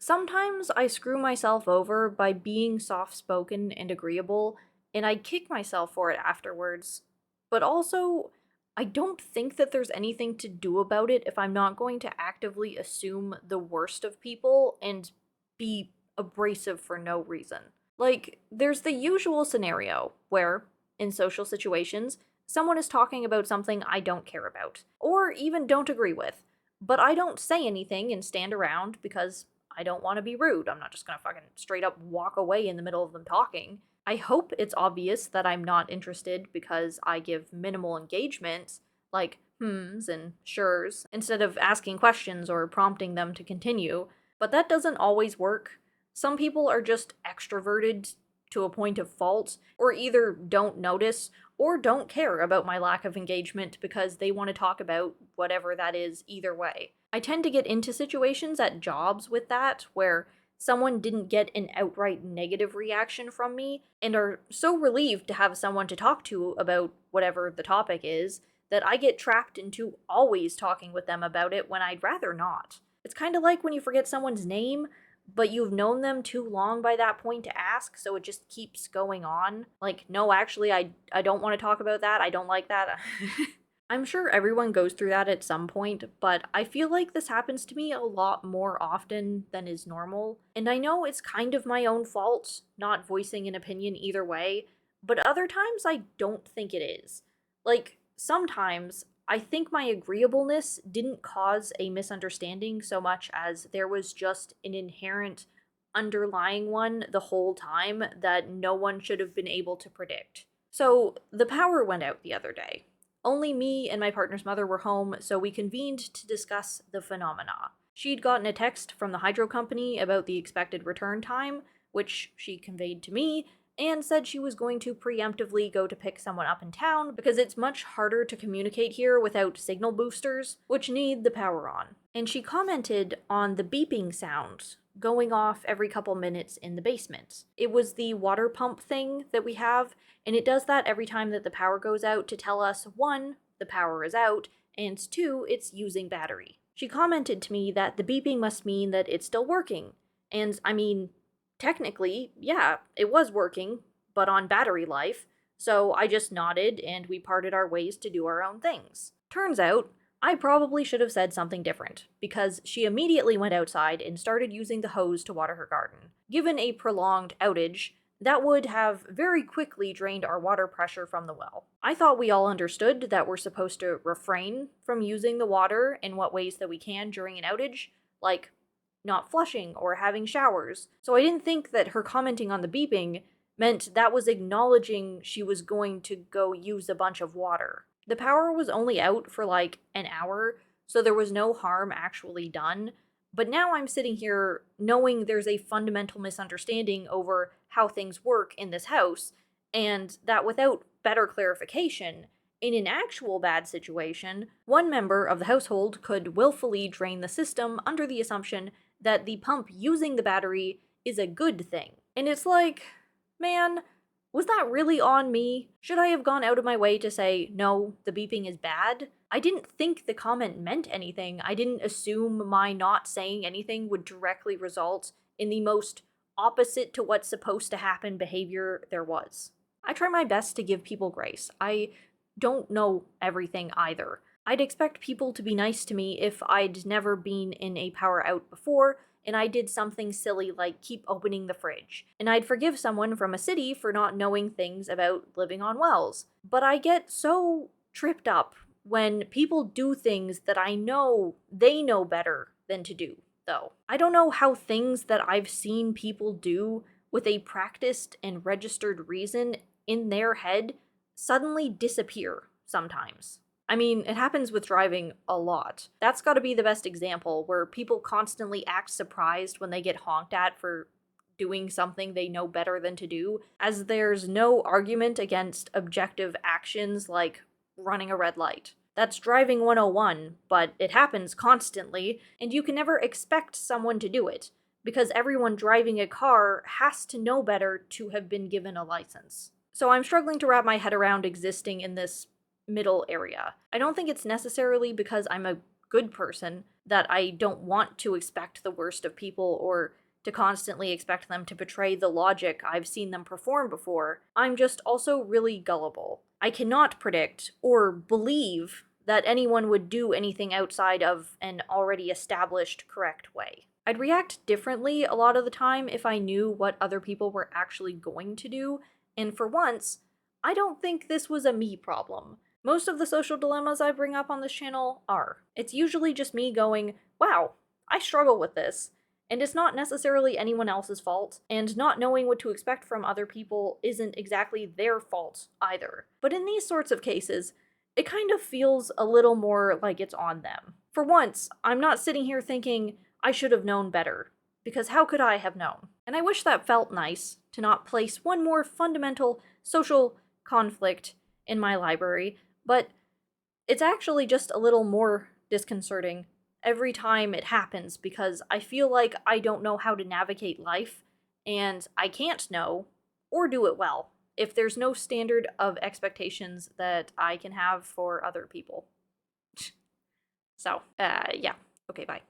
Sometimes I screw myself over by being soft-spoken and agreeable, and I kick myself for it afterwards. But also, I don't think that there's anything to do about it if I'm not going to actively assume the worst of people and be abrasive for no reason. Like, there's the usual scenario where, in social situations, someone is talking about something I don't care about, or even don't agree with, but I don't say anything and stand around because I don't want to be rude. I'm not just gonna fucking straight up walk away in the middle of them talking. I hope it's obvious that I'm not interested because I give minimal engagement, like hmms and sures, instead of asking questions or prompting them to continue, but that doesn't always work. Some people are just extroverted to a point of fault, or either don't notice or don't care about my lack of engagement because they want to talk about whatever that is either way. I tend to get into situations at jobs with that where someone didn't get an outright negative reaction from me and are so relieved to have someone to talk to about whatever the topic is that I get trapped into always talking with them about it when I'd rather not. It's kind of like when you forget someone's name, but you've known them too long by that point to ask, so it just keeps going on. Like, no, actually, I don't want to talk about that. I don't like that. I'm sure everyone goes through that at some point, but I feel like this happens to me a lot more often than is normal. And I know it's kind of my own fault, not voicing an opinion either way, but other times I don't think it is. Like, sometimes I think my agreeableness didn't cause a misunderstanding so much as there was just an inherent underlying one the whole time that no one should have been able to predict. So, the power went out the other day. Only me and my partner's mother were home, so we convened to discuss the phenomena. She'd gotten a text from the hydro company about the expected return time, which she conveyed to me, and said she was going to preemptively go to pick someone up in town because it's much harder to communicate here without signal boosters, which need the power on. And she commented on the beeping sound going off every couple minutes in the basement. It was the water pump thing that we have, and it does that every time that the power goes out to tell us, one, the power is out, and two, it's using battery. She commented to me that the beeping must mean that it's still working. And I mean, technically, yeah, it was working, but on battery life, so I just nodded and we parted our ways to do our own things. Turns out, I probably should have said something different, because she immediately went outside and started using the hose to water her garden. Given a prolonged outage, that would have very quickly drained our water pressure from the well. I thought we all understood that we're supposed to refrain from using the water in what ways that we can during an outage, like not flushing or having showers. So I didn't think that her commenting on the beeping meant that was acknowledging she was going to go use a bunch of water. The power was only out for like an hour, so there was no harm actually done. But now I'm sitting here knowing there's a fundamental misunderstanding over how things work in this house, and that without better clarification, in an actual bad situation, one member of the household could willfully drain the system under the assumption that the pump using the battery is a good thing. And it's like, man, was that really on me? Should I have gone out of my way to say, no, the beeping is bad? I didn't think the comment meant anything. I didn't assume my not saying anything would directly result in the most opposite to what's supposed to happen behavior there was. I try my best to give people grace. I don't know everything either. I'd expect people to be nice to me if I'd never been in a power out before and I did something silly like keep opening the fridge. And I'd forgive someone from a city for not knowing things about living on wells. But I get so tripped up when people do things that I know they know better than to do, though. I don't know how things that I've seen people do with a practiced and registered reason in their head suddenly disappear sometimes. I mean, it happens with driving a lot. That's gotta be the best example, where people constantly act surprised when they get honked at for doing something they know better than to do, as there's no argument against objective actions like running a red light. That's driving 101, but it happens constantly, and you can never expect someone to do it, because everyone driving a car has to know better to have been given a license. So I'm struggling to wrap my head around existing in this middle area. I don't think it's necessarily because I'm a good person, that I don't want to expect the worst of people or to constantly expect them to betray the logic I've seen them perform before. I'm just also really gullible. I cannot predict or believe that anyone would do anything outside of an already established correct way. I'd react differently a lot of the time if I knew what other people were actually going to do, and for once, I don't think this was a me problem. Most of the social dilemmas I bring up on this channel are. It's usually just me going, wow, I struggle with this. And it's not necessarily anyone else's fault, and not knowing what to expect from other people isn't exactly their fault either. But in these sorts of cases, it kind of feels a little more like it's on them. For once, I'm not sitting here thinking, I should have known better, because how could I have known? And I wish that felt nice, to not place one more fundamental social conflict in my library, but it's actually just a little more disconcerting every time it happens because I feel like I don't know how to navigate life, and I can't know or do it well if there's no standard of expectations that I can have for other people. So, yeah. Okay, bye.